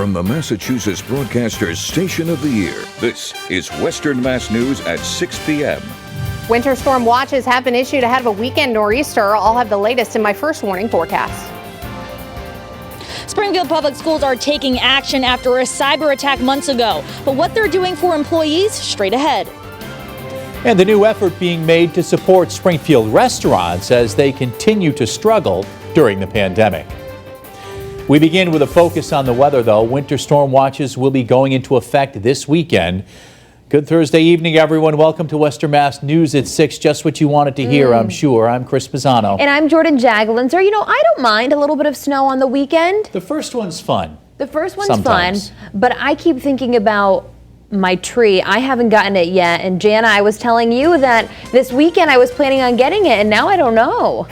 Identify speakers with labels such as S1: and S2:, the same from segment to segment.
S1: From the Massachusetts Broadcasters Station of the Year, this is Western Mass News at 6 p.m.
S2: Winter storm watches have been issued ahead of a weekend nor'easter. I'll have the latest in my first warning forecast.
S3: Springfield Public Schools are taking action after a cyber attack months ago. But what they're doing for employees, straight ahead.
S4: And the new effort being made to support Springfield restaurants as they continue to struggle during the pandemic. We begin with a focus on the weather, though. Winter storm watches will be going into effect this weekend. Good Thursday evening, everyone. Welcome to Western Mass News at 6. Just what you wanted to hear, I'm sure. I'm Chris Pisano.
S5: And I'm Jordyn Jagolinzer. You know, I don't mind a little bit of snow on the weekend.
S4: The first one's fun.
S5: The first one's
S4: Sometimes.
S5: fun, but I keep thinking about my tree. I haven't gotten it yet. And Janna, I was telling you that this weekend I was planning on getting it, and now I don't know.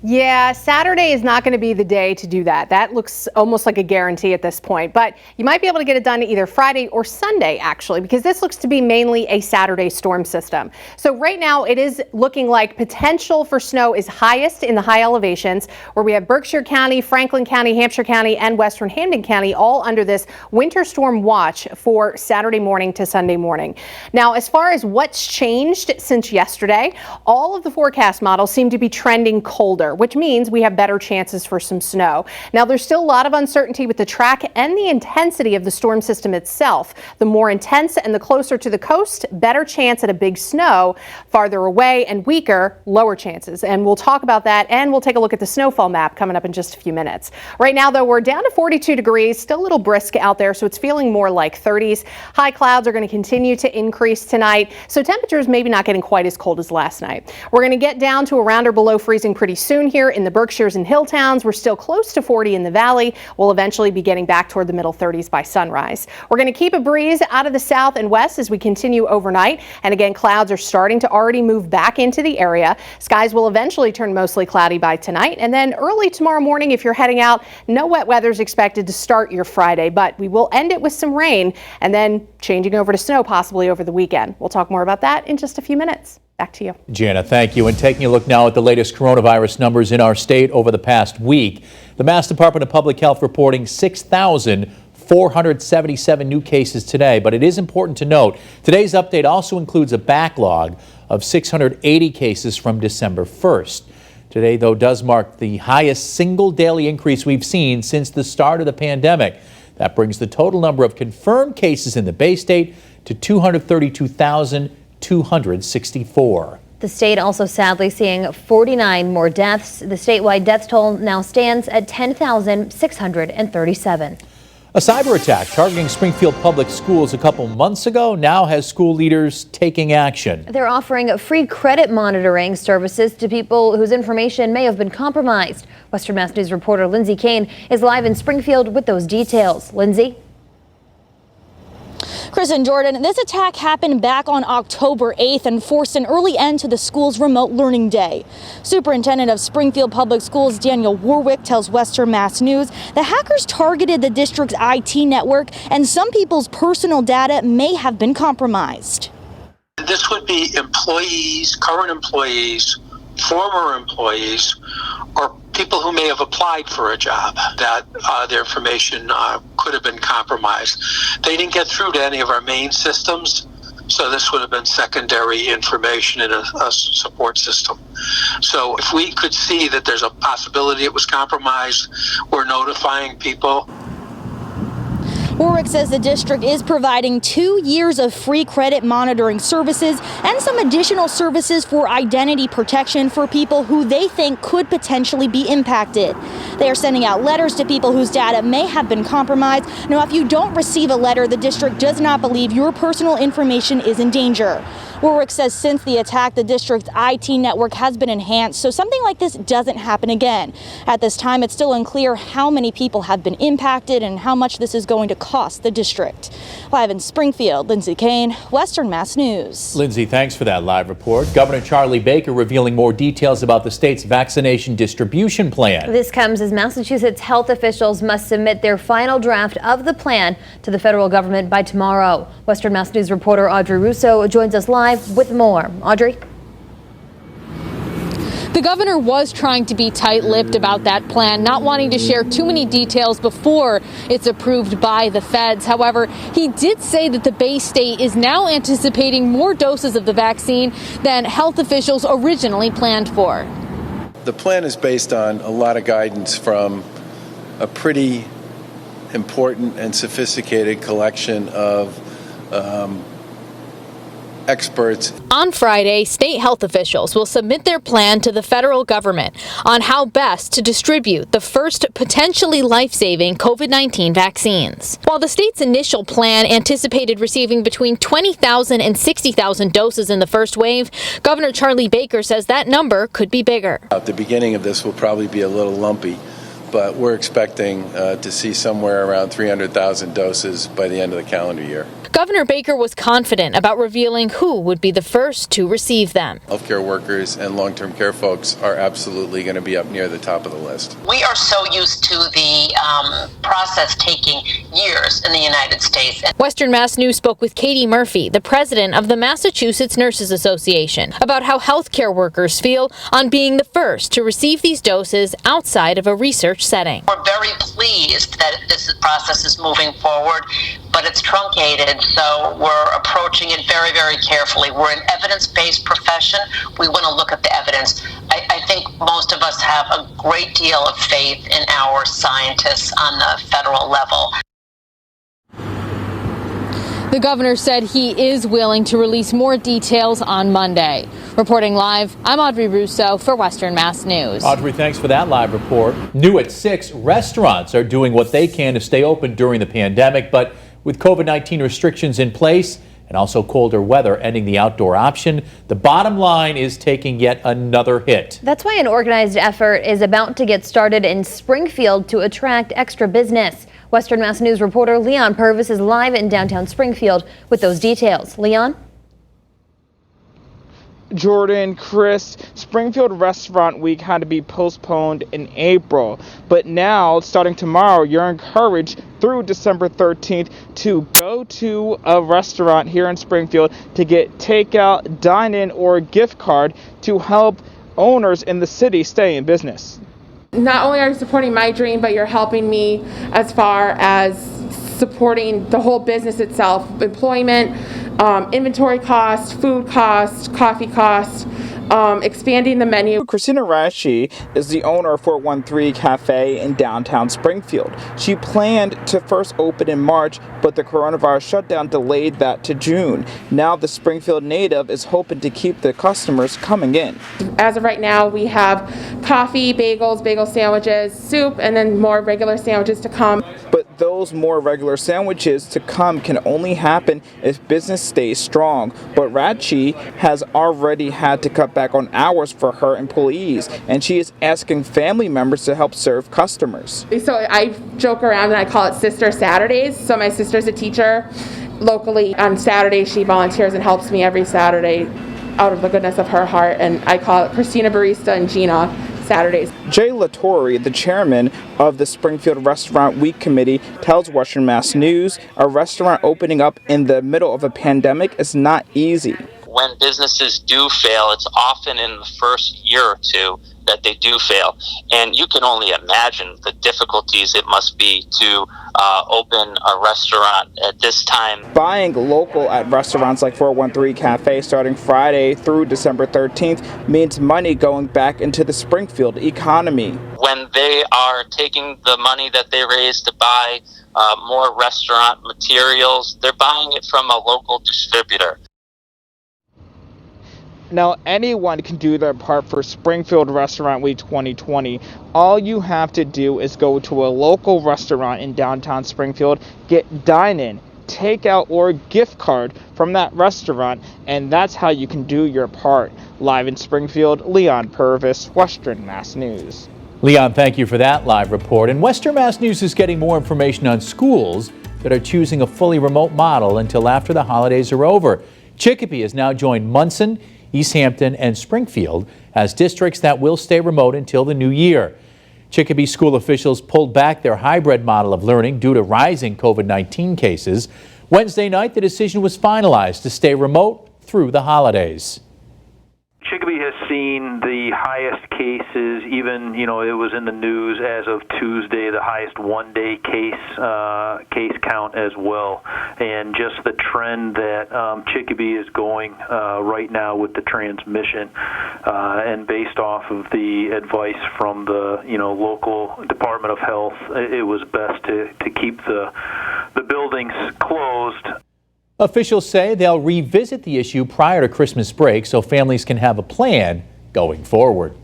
S2: Yeah, Saturday is not going to be the day to do that. That looks almost like a guarantee at this point, but you might be able to get it done either Friday or Sunday, actually, because this looks to be mainly a Saturday storm system. So right now it is looking like potential for snow is highest in the high elevations, where we have Berkshire County, Franklin County, Hampshire County, and Western Hampden County all under this winter storm watch for Saturday morning to Sunday morning. Now, as far as what's changed since yesterday, all of the forecast models seem to be trending colder, which means we have better chances for some snow. Now, there's still a lot of uncertainty with the track and the intensity of the storm system itself. The more intense and the closer to the coast, better chance at a big snow. Farther away and weaker, lower chances. And we'll talk about that, and we'll take a look at the snowfall map coming up in just a few minutes. Right now, though, we're down to 42 degrees, still a little brisk out there, so it's feeling more like 30s. High clouds are going to continue to increase tonight, so temperatures maybe not getting quite as cold as last night. We're going to get down to around or below freezing pretty soon here in the Berkshires and hill towns. We're still close to 40 in the valley. We'll eventually be getting back toward the middle 30s by sunrise. We're going to keep a breeze out of the south and west as we continue overnight. And again, clouds are starting to already move back into the area. Skies will eventually turn mostly cloudy by tonight. And then early tomorrow morning, if you're heading out, no wet weather is expected to start your Friday, but we will end it with some rain and then changing over to snow possibly over the weekend. We'll talk more about that in just a few minutes. Back to you.
S4: Janna, thank you. And taking a look now at the latest coronavirus numbers in our state over the past week. The Mass Department of Public Health reporting 6,477 new cases today. But it is important to note, today's update also includes a backlog of 680 cases from December 1st. Today, though, does mark the highest single daily increase we've seen since the start of the pandemic. That brings the total number of confirmed cases in the Bay State to 232,264.
S5: The state also sadly seeing 49 more deaths. The statewide death toll now stands at 10,637.
S4: A cyber attack targeting Springfield Public Schools a couple months ago now has school leaders taking action.
S5: They're offering free credit monitoring services to people whose information may have been compromised. Western Mass News reporter Lindsay Kane is live in Springfield with those details. Lindsay?
S3: Chris and Jordyn, this attack happened back on October 8th and forced an early end to the school's remote learning day. Superintendent of Springfield Public Schools Daniel Warwick tells Western Mass News the hackers targeted the district's IT network and some people's personal data may have been compromised.
S6: This would be employees, current employees, former employees, or people who may have applied for a job that their information could have been compromised. They didn't get through to any of our main systems, so this would have been secondary information in a support system. So if we could see that there's a possibility it was compromised, we're notifying people.
S3: Warwick says the district is providing 2 years of free credit monitoring services and some additional services for identity protection for people who they think could potentially be impacted. They are sending out letters to people whose data may have been compromised. Now, if you don't receive a letter, the district does not believe your personal information is in danger. Warwick says since the attack, the district's IT network has been enhanced, so something like this doesn't happen again. At this time, it's still unclear how many people have been impacted and how much this is going to cost the district. Live in Springfield, Lindsay Kane, Western Mass News.
S4: Lindsay, thanks for that live report. Governor Charlie Baker revealing more details about the state's vaccination distribution plan.
S5: This comes as Massachusetts health officials must submit their final draft of the plan to the federal government by tomorrow. Western Mass News reporter Audrey Russo joins us live with more. Audrey?
S7: The governor was trying to be tight-lipped about that plan, not wanting to share too many details before it's approved by the feds. However, he did say that the Bay State is now anticipating more doses of the vaccine than health officials originally planned for.
S8: The plan is based on a lot of guidance from a pretty important and sophisticated collection of experts.
S7: On Friday, state health officials will submit their plan to the federal government on how best to distribute the first potentially life-saving COVID-19 vaccines. While the state's initial plan anticipated receiving between 20,000 and 60,000 doses in the first wave, Governor Charlie Baker says that number could be bigger.
S8: At the beginning of this will probably be a little lumpy, but we're expecting to see somewhere around 300,000 doses by the end of the calendar year.
S7: Governor Baker was confident about revealing who would be the first to receive them.
S8: Healthcare workers and long-term care folks are absolutely going to be up near the top of the list.
S9: We are so used to the process taking years in the United States.
S7: Western Mass News spoke with Katie Murphy, the president of the Massachusetts Nurses Association, about how healthcare workers feel on being the first to receive these doses outside of a research setting.
S9: We're very pleased that this process is moving forward, but it's truncated, so we're approaching it very, very carefully. We're an evidence-based profession. We want to look at the evidence. I think most of us have a great deal of faith in our scientists on the federal level.
S7: The governor said he is willing to release more details on Monday. Reporting live, I'm Audrey Russo for Western Mass News.
S4: Audrey, thanks for that live report. New at 6, restaurants are doing what they can to stay open during the pandemic, but with COVID-19 restrictions in place and also colder weather ending the outdoor option, the bottom line is taking yet another hit.
S5: That's why an organized effort is about to get started in Springfield to attract extra business. Western Mass News reporter Leon Purvis is live in downtown Springfield with those details. Leon?
S10: Jordan, Chris, Springfield Restaurant Week had to be postponed in April, but now, starting tomorrow, you're encouraged through December 13th to go to a restaurant here in Springfield to get takeout, dine-in, or a gift card to help owners in the city stay in business.
S11: Not only are you supporting my dream, but you're helping me as far as supporting the whole business itself, employment, inventory costs, food costs, coffee costs, expanding the menu.
S10: Christina Rashi is the owner of 413 Cafe in downtown Springfield. She planned to first open in March, but the coronavirus shutdown delayed that to June. Now the Springfield native is hoping to keep the customers coming in.
S11: As of right now, we have coffee, bagels, bagel sandwiches, soup, and then more regular sandwiches to come.
S10: But those more regular sandwiches to come can only happen if business stays strong. But Rachi has already had to cut back on hours for her employees, and she is asking family members to help serve customers.
S11: So I joke around and I call it Sister Saturdays. So my sister's a teacher locally. On Saturdays, she volunteers and helps me every Saturday out of the goodness of her heart, and I call it Christina Barista and Gina Saturdays.
S10: Jay Latore, the chairman of the Springfield Restaurant Week Committee, tells Western Mass News a restaurant opening up in the middle of a pandemic is not easy.
S12: When businesses do fail, it's often in the first year or two that they do fail. And you can only imagine the difficulties it must be to open a restaurant at this time.
S10: Buying local at restaurants like 413 Cafe starting Friday through December 13th means money going back into the Springfield economy.
S12: When they are taking the money that they raise to buy more restaurant materials, they're buying it from a local distributor.
S10: Now, anyone can do their part for Springfield Restaurant Week 2020. All you have to do is go to a local restaurant in downtown Springfield, get dine-in, takeout, or gift card from that restaurant, and that's how you can do your part. Live in Springfield, Leon Purvis, Western Mass News.
S4: Leon, thank you for that live report. And Western Mass News is getting more information on schools that are choosing a fully remote model until after the holidays are over. Chicopee has now joined Munson, East Hampton, and Springfield as districts that will stay remote until the new year. Chicopee school officials pulled back their hybrid model of learning due to rising COVID-19 cases. Wednesday night, the decision was finalized to stay remote through the holidays.
S13: Chicopee has seen the highest cases, even, it was in the news as of Tuesday, the highest one-day case count as well. And just the trend that Chicopee is going right now with the transmission, and based off of the advice from the, local Department of Health, it was best to keep the buildings closed.
S4: Officials say they'll revisit the issue prior to Christmas break so families can have a plan going forward.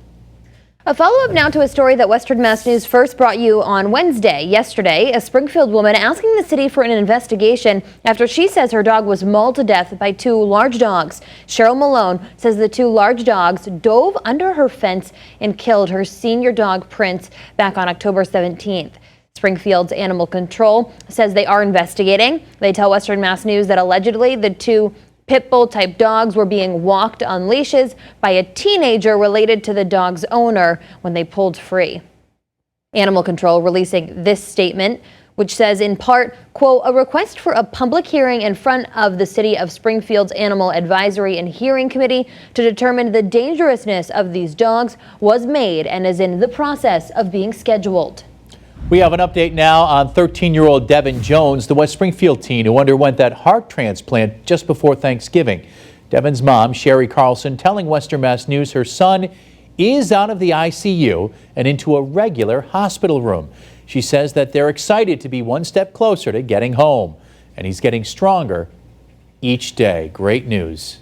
S5: A follow-up now to a story that Western Mass News first brought you on Wednesday. Yesterday, a Springfield woman asking the city for an investigation after she says her dog was mauled to death by two large dogs. Cheryl Malone says the two large dogs dove under her fence and killed her senior dog, Prince, back on October 17th. Springfield's Animal Control says they are investigating. They tell Western Mass News that allegedly the two pit bull type dogs were being walked on leashes by a teenager related to the dog's owner when they pulled free. Animal Control releasing this statement, which says in part, quote, a request for a public hearing in front of the City of Springfield's Animal Advisory and Hearing Committee to determine the dangerousness of these dogs was made and is in the process of being scheduled.
S4: We have an update now on 13-year-old Devin Jones, the West Springfield teen who underwent that heart transplant just before Thanksgiving. Devin's mom, Sherry Carlson, telling Western Mass News her son is out of the ICU and into a regular hospital room. She says that they're excited to be one step closer to getting home, and he's getting stronger each day. Great news.